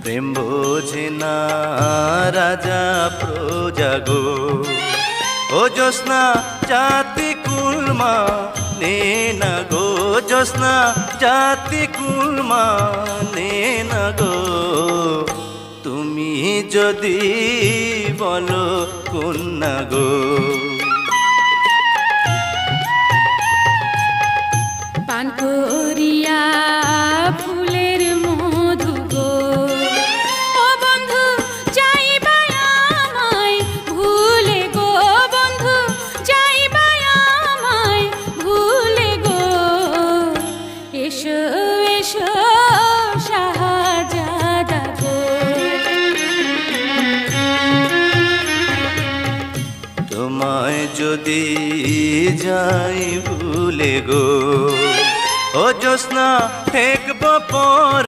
প্রেম বোঝে না রাজা প্রজা গো। ও জ্যোৎস্না জাতি কুলমা নে না গো, জ্যোৎস্না জাতি কুলমা নে না গো। তুমি যদি বলো কন্যা গো। পান করিয়া ফুলের মধু গো, ও বন্ধু যাইবা আমায় ভুলে গো, বন্ধু যাইবা আমায় ভুলে গো। এসো এসো শাহজাদা গো। তোমায় যদি যাই ভুলে গো, ও জ্যোৎস্না ঠেকব পর